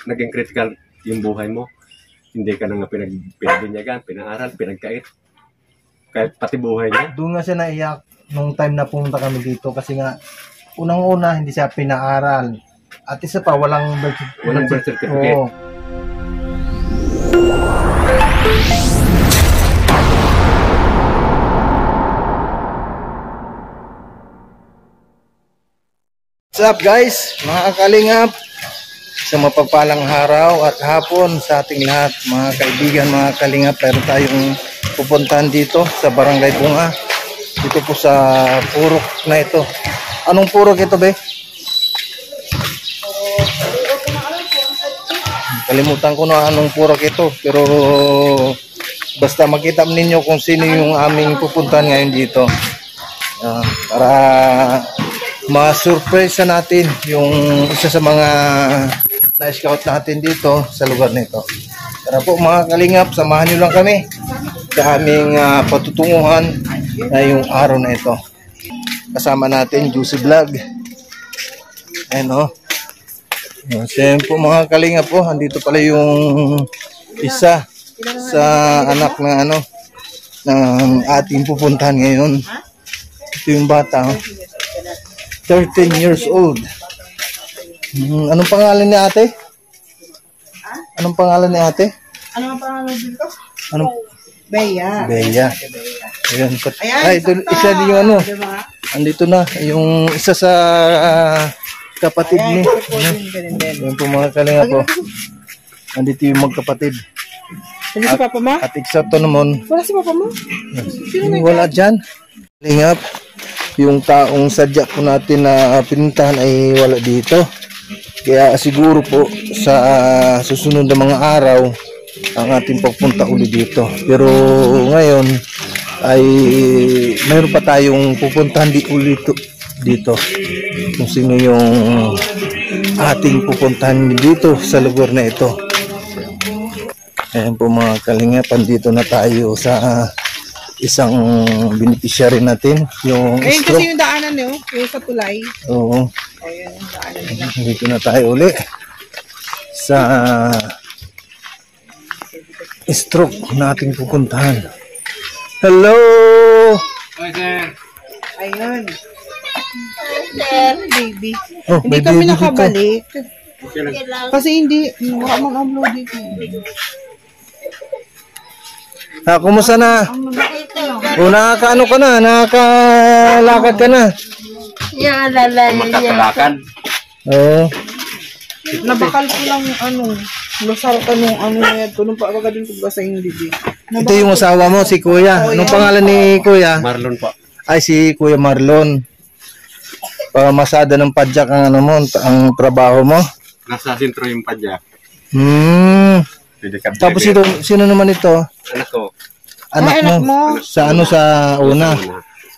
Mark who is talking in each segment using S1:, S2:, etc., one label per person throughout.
S1: naging critical yung buhay mo. Hindi ka na nga pinagbinyagan, pinaaral, pinagkait. Kahit pati buhay niya.
S2: Doon nga siya naiyak nung time na pumunta kami dito kasi nga unang-una hindi siya pinaaral. At isa pa walang birth certificate. Oo. What's up guys, mga kalingap? Sa mapagpalang araw at hapon sa ating lahat, mga kaibigan, mga kalingap. Meron tayong pupuntahan dito sa Barangay Bunga. Dito po sa purok na ito. Anong purok ito, be? Kalimutan ko na anong purok ito. Pero basta makita ninyo kung sino yung aming pupuntahan ngayon dito. Para ma-surprise natin yung isa sa mga na-scout natin dito sa lugar nito. Tara po mga kalingap, samahan nyo lang kami sa aming patutunguhan na yung araw na ito. Kasama natin Juicy Vlog. Ayan o. Siyempre po mga kalingap po, andito pala yung isa sa anak na ng ating pupuntahan ngayon. Ito yung bata. 13 years old. Anong pangalan ni ate? Anong pangalan ni ate?
S3: Anong pangalan dito?
S2: Anong?
S3: Beya.
S2: Beya. Ayan. Ay, ito isa din yung ano. Andito na yung isa sa kapatid ni. Ayan po mga kalinga po. Andito yung magkapatid.
S3: Hindi si Papa mo?
S2: At eksakto naman.
S3: Wala si Papa mo?
S2: Wala dyan. Kalingap. Yung taong sadya po natin na pinuntahan ay wala dito. Kaya siguro po sa susunod na mga araw ang ating pagpunta ulit dito. Pero ngayon ay mayroon pa tayong pupuntahan ulit dito. Kung sino yung ating pupuntahan dito sa lugar na ito. Ayan po mga kalingapan, dito na tayo sa isang beneficiary natin, yung
S3: ayun
S2: stroke.
S3: Kasi yung daanan nyo, yung sa tulay.
S2: Oo.
S3: Ayun yung daanan nila.
S2: Dito na tayo uli sa stroke na ating pupuntahan. Hello!
S1: Hi, sir.
S3: Ayun. Baby.
S2: Oh,
S3: Hindi kami nakabalik. Kasi hindi, wala mag-upload dito.
S2: Kumusta na? O, nakakaano ka na? Nakakalakad ka na?
S1: Magkakalakan.
S2: Oo.
S3: Nabakal ko lang lusal ka nung na yan. Nung pagkaga din ko ba sa hindi.
S2: Ito yung asawa mo, si Kuya. Anong pangalan ni Kuya?
S1: Marlon po.
S2: Ay, si Kuya Marlon. Pamasada ng padyak ang ang trabaho mo?
S1: Nasa sentro yung padyak.
S2: Tapos ito, sino naman ito?
S1: Anak ko.
S2: Anak mo. Sa sa una.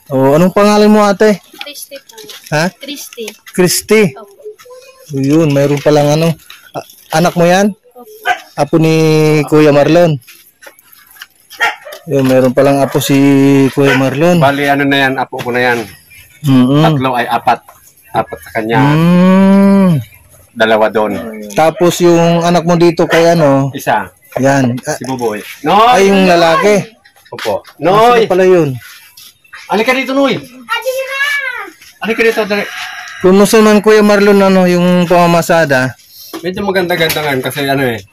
S2: Oh, anong pangalan mo ate?
S4: Christy po.
S2: Ha?
S4: Christy.
S2: Christy.
S4: Opo.
S2: Yun, mayroon palang anak mo yan? Apo ni Kuya Marlon. Yun, mayroon palang apo si Kuya Marlon.
S1: Bali, na yan, apo ko na yan. Tatlo ay apat. Apat sa kanya. Dalawa doon.
S2: Tapos yung anak mo dito kay
S1: Isa.
S2: Yan.
S1: Si Buboy. Noy!
S2: Ay, yung lalaki.
S1: Opo.
S2: Noy!
S1: Noy!
S2: Pala yun.
S1: Alika dito, Noy! Alika dito, dali.
S2: Kumusta man Kuya Marlon yung pamamasada?
S1: Medyo maganda-ganda nga kasi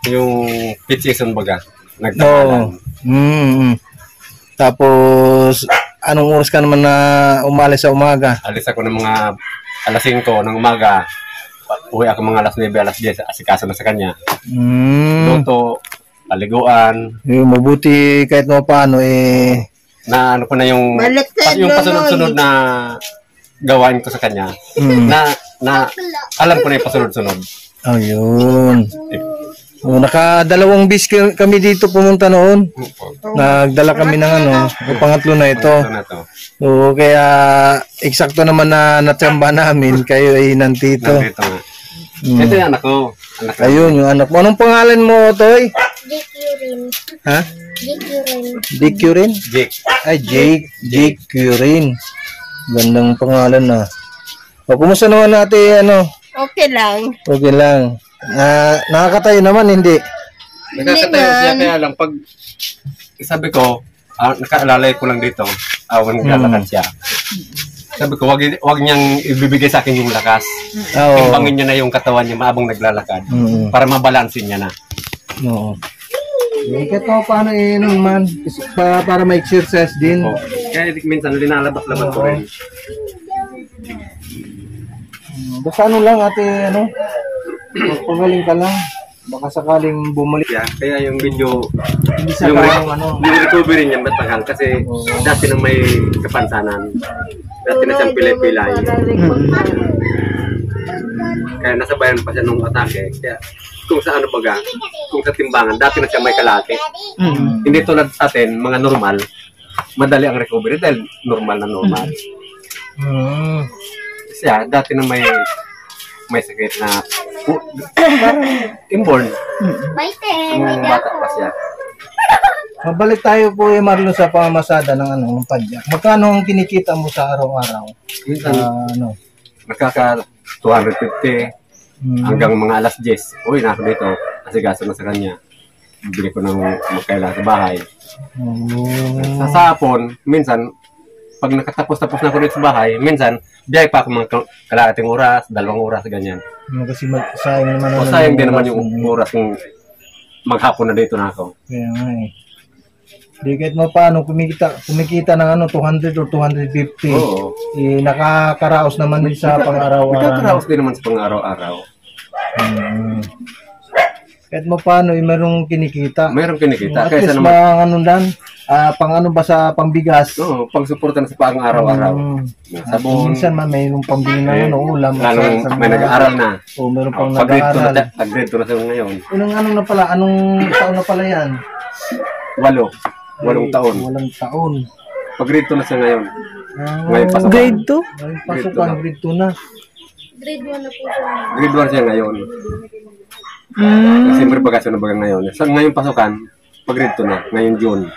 S1: yung pit season baga.
S2: Oo.
S1: Nagtamalan.
S2: Tapos, anong oras ka naman na umalis sa umaga?
S1: Alis ako ng mga alas 5 ng umaga. Uwi ako mga alas 9, alas 10. Asikaso na sa kanya. Luto, paliguan.
S2: Mabuti kahit mo paano
S1: Na ko na yung pasunod-sunod na gawain ko sa kanya. Na alam ko na yung pasunod-sunod.
S2: Oh, yun. Nakadalawang bis kami dito pumunta noon. Nagdala kami ng pangatlo na ito. So, kaya eksakto naman na natsamba namin, kayo ay nandito.
S1: Ito yung anak ko.
S2: Ayun, yung anak mo. Anong pangalan mo, Toy?
S4: Dick
S2: Ha?
S4: Dick
S2: Curin? Jake. Ay, Jake Curin. Gandang pangalan na. O, kumusta naman natin,
S4: Okay lang.
S2: Okay lang. Nakakatayo naman, hindi.
S1: Nakakatayo siya, kaya lang pag sabi ko, nakaalalay ko lang dito, naglalakad siya. Sabi ko, wag niyang ibibigay sa akin yung lakas. Timbangin niya na yung katawan niya maabang naglalakad para mabalansin niya na.
S2: Oo. Kahit paano naman, para ma-exercise din.
S1: Kaya minsan linalabas-labas ko rin.
S2: Basta lang ate, pagaling ka lang. Baka sakaling bumalik.
S1: Kaya yung video,
S2: yung
S1: recovery niya matagal kasi dati nang may kapansanan. Dati na siyang pilay-pilay. Kaya nasabayan pa siya nung atake. Kaya kung sa kung sa timbangan, dati na siya may kalate. Hindi tulad sa atin, mga normal, madali ang recovery dahil normal na normal. Siya, dati na may sakit na parang inborn. Nung bata pa siya.
S2: Mabalik tayo po Marlon sa pamamasada ng padyak. Magkano ang kinikita mo sa araw-araw?
S1: Minsan, nakaka 250 hanggang mga alas 10. Uy, nako dito. Kasi gaso na sa kanya. Bili ko ng magkailangan sa bahay. Sa sapon, minsan, pag nakatapos-tapos na ako dito sa bahay, minsan, biyay pa ako mga kalahating oras, 2 oras, ganyan.
S2: Kasi sayang naman.
S1: Sayang din naman yung oras kung maghapon na dito na ako.
S2: Kaya nga eh. Di kahit paano kumikita ng 200 or 250.
S1: Oo.
S2: Nakakaraos naman din sa pang-araw-araw.
S1: Nakakaraos din naman sa pang-araw-araw.
S2: Kahit paano mayroong kinikita.
S1: Mayroong kinikita.
S2: At least pang ba sa pangbigas.
S1: Oo, pang-suporta na sa pang-araw-araw. Sabon.
S2: Minsan mayroong pambili ng ulam.
S1: Lalo may nag-aaral na.
S2: Oo, mayroong pang nag-aaral.
S1: Pag-grade 2 na sa ngayon.
S2: Anong taon na pala yan?
S1: 8 taon.
S2: 8 taon.
S1: Pag-grade 2 na siya ngayon. Ngayon pasok.
S3: Grade 2?
S2: Ngayon pasukan, grade 2 na.
S4: Grade 1 na po siya.
S1: Grade 1 siya ngayon. Siyempre bagasyon na bagang ngayon. Sa ngayon pasukan, pag-grade 2 na. Ngayon June.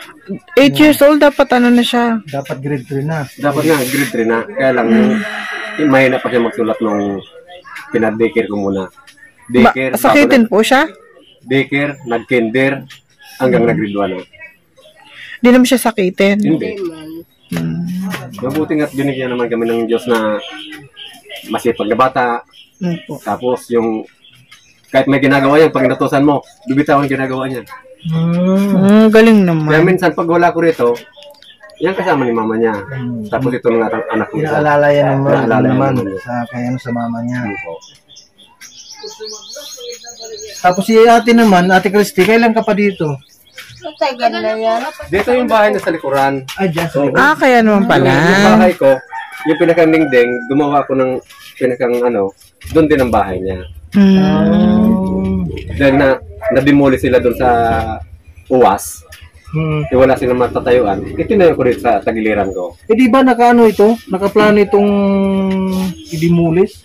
S3: 8 years old, dapat na siya?
S2: Dapat grade 3 na.
S1: Dapat nga, grade 3 na. Kaya lang, mahina pa siya magsulat nung pinad-daycare ko muna. Daycare.
S3: Sakitin po siya?
S1: Daycare, nag-kinder, hanggang nag-grade 1 na.
S3: Hindi naman siya sakitin?
S1: Hindi. Mabuti nga't binigyan naman kami ng Diyos na masipag na bata. Tapos yung kahit may ginagawa yan, pag inutusan mo, bibitawan ginagawa niya.
S3: Galing naman.
S1: Kaya minsan pag wala ko rito, yan kasama ni mama niya. Tapos ito ng anak niya.
S2: Inaalala yan naman sa mama niya. Tapos si Ate Christy, kailan ka pa dito?
S4: Matagal na yan.
S1: Dito yung bahay na sa likuran.
S2: Dyan sa
S3: Kaya naman pala.
S1: Yung bahay ko, yung pinakang dingding, gumawa ko ng pinakang doon din ang bahay niya. Dahil na-demolish sila doon sa uwas. Wala silang matatayuan. Itinayo ko rin sa tagiliran ko.
S2: Di ba nakaplano itong i-demolish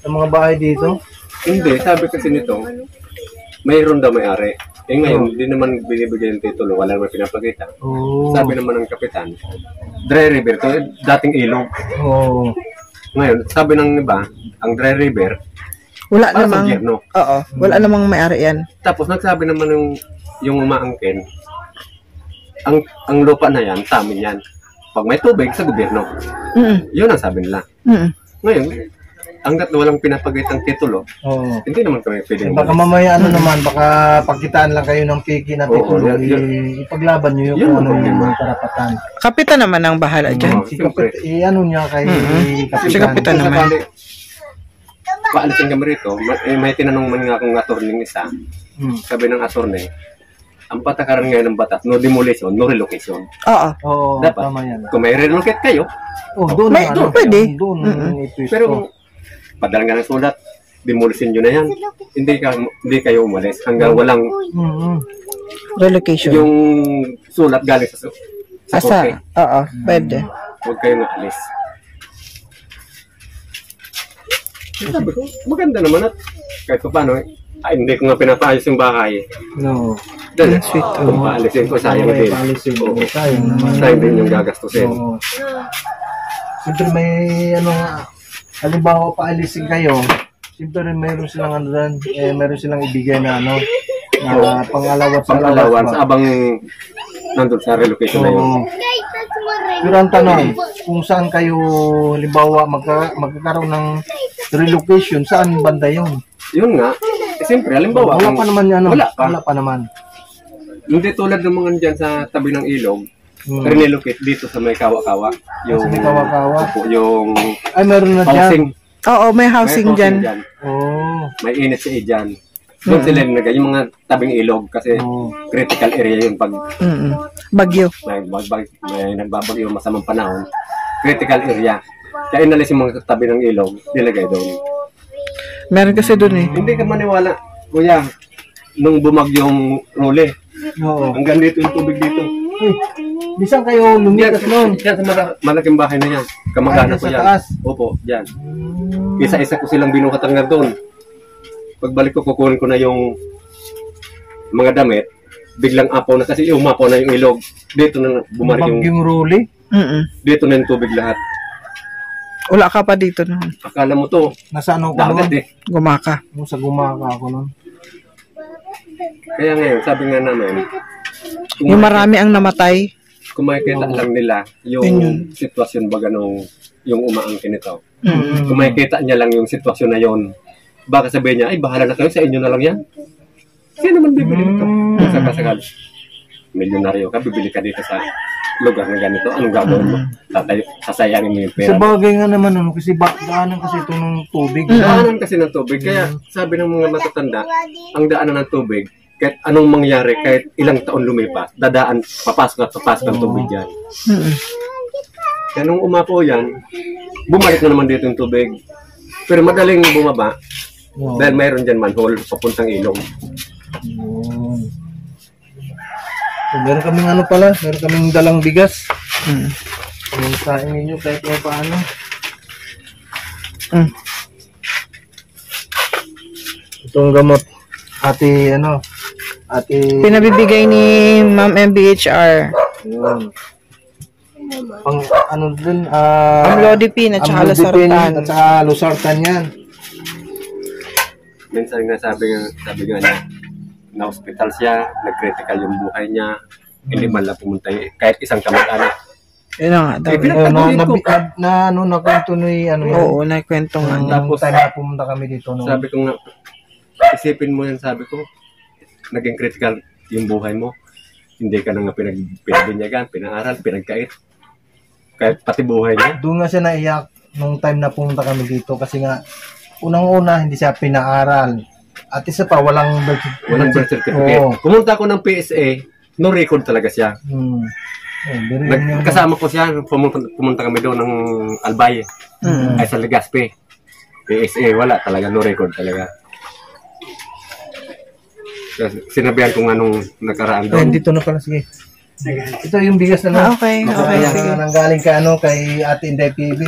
S2: ang mga bahay dito?
S1: Hindi, sabi kasi nito, mayroon daw may-ari. Ngayon, hindi naman binibigay yung titulo, wala naman pinapakita. Sabi naman ng kapitan, Dry River, to dating ilog. Ngayon, sabi ng iba, ang Dry River,
S3: wala
S1: para
S3: namang,
S1: sa gobyerno.
S3: Oo, wala namang may-ari yan.
S1: Tapos nagsabi naman yung umaangkin, ang lupa na yan, sa amin yan. Pag may tubig, sa gobyerno. Yun ang sabi nila. Ngayon, hanggat walang pinapagitang titulo, hindi naman kami pwede.
S2: Baka mamaya baka pagkitaan lang kayo ng piki na titulo, ipaglaban nyo yung yung karapatan.
S3: Kapitan naman ang bahala dyan.
S2: Niya kay kapitan.
S3: Si kapitan naman.
S1: Paalisin kami rito, may tinanong man nga akong attorney isa. Sabi ng attorney, ang patakaran ngayon ng batas, no demolition, no relocation.
S3: Oo.
S1: Dapat, kung may relocate kayo,
S2: doon
S3: pwede.
S1: Pero, padala nga ng sulat, demolition nyo na yan. Hindi kayo umalis hanggang walang
S3: relocation.
S1: Yung sulat galing sa korte.
S3: Oo, pwede.
S1: Huwag kayong aalis. Sabi ko, maganda naman at kahit pa paano, hindi ko nga pinapaayos yung bahay. Dahil,
S3: Sweet.
S1: kung paalisin ko, sayang din. Sayang din yung gagastusin.
S2: Siyempre may halimbawa paalisin kayo, siyempre mayroon silang ano dyan, mayroon silang ibigay na ano, na pang-alawat sa
S1: Pang-allowance abang nandun sa relocation na yun.
S2: Oo. Pero ang tanong, kung saan kayo, halimbawa, magkakaroon ng relocation, saan banda yun?
S1: Yun nga, siyempre, halimbawa,
S2: Wala pa naman yan, no?
S1: Wala pa.
S2: Wala pa naman.
S1: Hindi tulad ng mga dyan sa tabi ng ilog,
S2: Hmm.
S1: relocate dito sa may kawa-kawa.
S2: Sa may kawa-kawa.
S1: Opo, yung
S2: Ay, meron na
S1: housing.
S2: dyan.
S3: Oo, may housing dyan.
S2: Oo.
S1: May init sa dyan. Doon sila nilagay yung mga tabing ilog kasi
S2: Oo.
S1: critical area yun pag
S3: Bagyo.
S1: may nagbabagyo masamang panahon. Critical area. Kaya inalis yung mga tabi ng ilog, nilagay doon.
S3: Meron kasi dun eh.
S1: Hindi ka maniwala, kuya, nung bumagyong Role,
S2: Oo.
S1: hanggang dito yung tubig dito.
S2: Uy, bisan kayo lumikas noon.
S1: Yan sa malaking bahay na yan. Kamag-anak
S2: Ay,
S1: ko
S2: sa
S1: yan.
S2: taas?
S1: Opo, yan. Isa-isa ko silang binuhat hanggang doon. Pagbalik ko, kukunin ko na yung mga damit. Biglang apaw na kasi umapaw na yung ilog. Dito na bumalik yung...
S2: Bagyong Ruli.
S1: Dito na yung tubig lahat.
S3: Wala ka pa dito noon.
S1: Akala mo to,
S2: Nasa ano ko
S1: dagat
S2: noon?
S1: eh.
S3: Gumaka.
S2: Sa Gumaka ako noon.
S1: Kaya ngayon, sabi nga namin,
S3: Yung marami ang namatay.
S1: kung makikita lang nila yung sitwasyon baga nung yung umaangkin nito. Kung makikita niya lang yung sitwasyon na yon, baka sabihin niya, ay bahala na kayo, sa inyo na lang yan. Sino naman bibili nito? Sa kasakal, milyonaryo ka, bibili ka dito sa lugar na ganito, anong gagawin mo? Sasayangin mo yung
S2: Sa
S1: pera.
S2: bagay nga naman ano, kasi daanan kasi ito ng tubig.
S1: Daanan kasi ng tubig, kaya sabi ng mga matatanda, ang daanan ng tubig, kahit anong mangyari, kahit ilang taon lumipas, dadaan, papasok ang tubig dyan. Kaya nung umapo yan, bumalik na naman dito yung tubig. Pero madaling bumaba, dahil mayroon dyan manhole, papuntang ilog.
S2: So, meron kaming ano pala, meron kaming dalang bigas. Yung saing ninyo kahit may paano. Itong gamot, ate
S3: Pinabibigay ni Ma'am MBHR.
S2: yun. Pang ano din,
S3: Amlodipine at saka
S2: amlodipine
S3: losartan.
S2: at saka losartan yan.
S1: Minsan nga sabi nga niya, na-hospital siya, nag-critical yung buhay niya, hindi man lang pumunta kahit isang kamag-anak.
S3: Yun na nga daw.
S2: Nakwento ni ano yan.
S3: Oo, naikwento nga.
S2: Tapos time na pumunta kami dito. No?
S1: Sabi ko nga, isipin mo yan, sabi ko, naging critical yung buhay mo. Hindi ka na nga pinagbinyagan, pinaaral, pinagkait. Kahit pati buhay niya.
S2: Doon nga siya naiyak nung time na pumunta kami dito kasi nga unang-una hindi siya pinaaral. At isa pa walang birth
S1: certificate.
S2: Oo.
S1: Pumunta ako ng PSA, no record talaga siya. Kasama ko siya, pumunta kami doon ng Albay. Ay sa Legazpi. PSA, wala talaga, no record talaga. Sinabihan ko nga nung nakaraan doon.
S2: Dito na pala, sige. Ito yung bigas na lang.
S3: Okay.
S2: Sige. Nanggaling ka ano kay Ate Inday PB.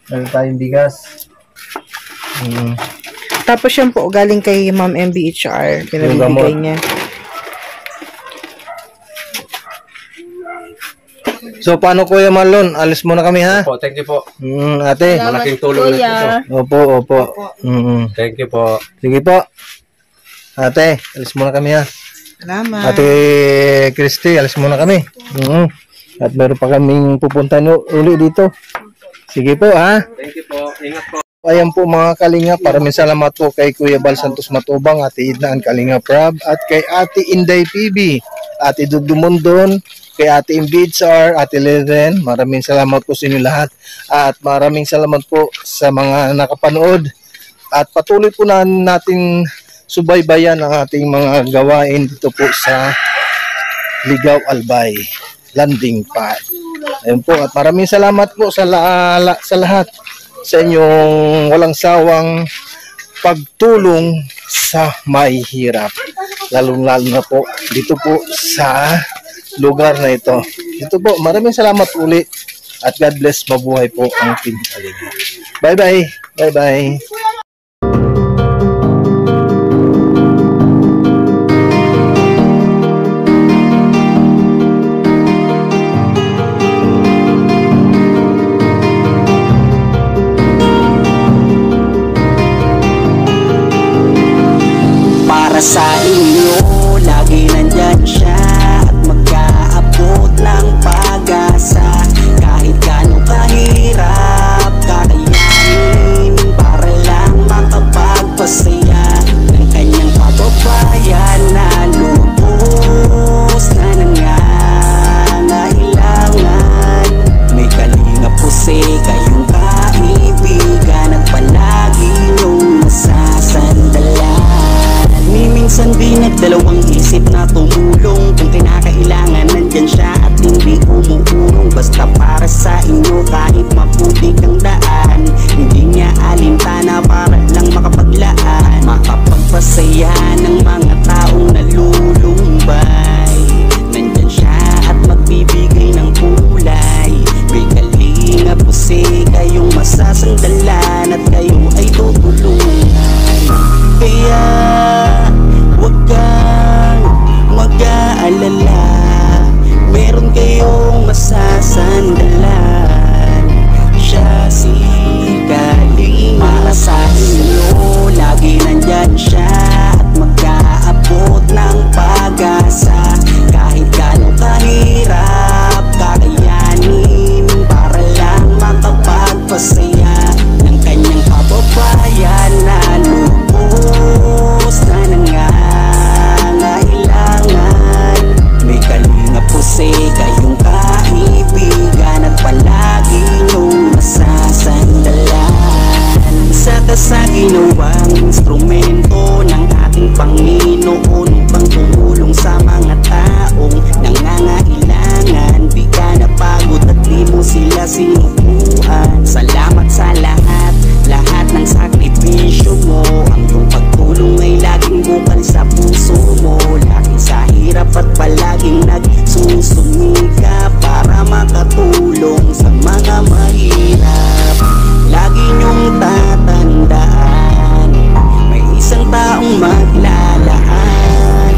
S2: Meron tayong bigas.
S3: Tapos yan po, galing kay Ma'am MBHR. Pinabibigay niya.
S2: So, paano Kuya Marlon? Alis muna kami, ha?
S1: Po, thank you po.
S2: Ate.
S1: Malaking tulong na ito.
S2: Opo.
S1: Thank you po.
S2: Sige po. Ate, alis muna kami, ha?
S3: Salamat.
S2: Ate Christy, alis muna kami. At meron pa kaming pupunta uli dito. Sige po, ha?
S1: Thank you po. Ingat po.
S2: Ayan po mga Kalinga, maraming salamat po kay Kuya Bal Santos Matubang, Ate Idnaan Kalinga Prab, at kay Ate Inday PB, Ate Dudumondon, kay Ate Imbitsar, Ate Leren. Maraming salamat po sa inyo lahat. At maraming salamat po sa mga nakapanood. At patuloy po natin subaybayan ang ating mga gawain dito po sa Ligaw Albay Landing Pad. Ayun po, at maraming salamat po sa lahat sa inyong walang sawang pagtulong sa may hirap. Lalong-lalo na po dito po sa lugar na ito. Dito po, maraming salamat uli at God bless, mabuhay po ang Team Kalinga. Bye-bye. Bye-bye.
S5: sa inyo, lagi nandyan siya at mag-aabot ng pag-asa. Kahit gano'ng kahirap kakayanin para lang makapagpasaya ng kanyang kababayan na lubos na nangangailangan. May kalinga po kayong kaibigan at palagi niyong masasandalan. Minsan di nagdalawang isip na tumulong, kung kinakailangan nandyan siya at hindi umuurong. Basta para sa inyo kahit maputik ang daan, hindi niya alintana para lang makapaglaan, makapagpasaya ng mga taong nalulumbay. Nandyan siya at magbibigay ng kulay. May kalinga po kayong masasandalan at kayo ay tutulungan. Kaya huwag kang mag-aalala, meron kayong masasandalan. Siya si Kalinga. Para sa inyo, lagi nandyan siya at mag-aabot ng pag-asa. Kahit gano'ng kahirap kakayanin para lang makapagpasaya ng kanyang kababayan na lubos na nangangailangan. May kalinga po kayong kaibigan at palagi niyong masasandalan. Isa ka sa ginawang instrumento ng ating Panginoon upang tumulong sa mga taong nangangailangan. Di ka napagod at di mo sila sinubuan. Salamat sa lahat ng sakripisyo mo. Ang iyong pagtulong ay laging bukal sa puso mo. Lagi sa hirap at palaging nagsusumika para makatulong sa mga mahirap. Lagi niyong tatandaan, may isang taong maglalaan.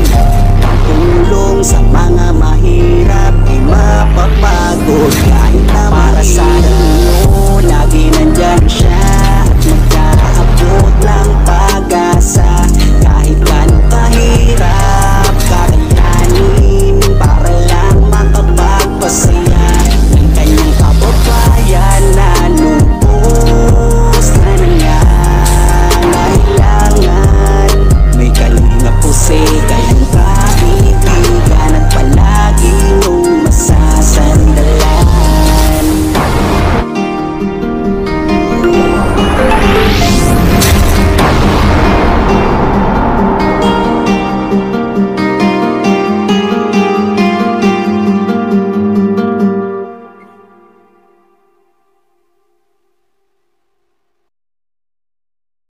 S5: Tulong sa mga mahirap ay mapapagod. Kahit na para sa inyo, lagi nandyan siya at magkaabot ng pag-asa. Kahit gano'ng kahirap kakayanin para lang makapagpasaya ng kanyang kababayan na lubos na nangangailangan. May kalinga po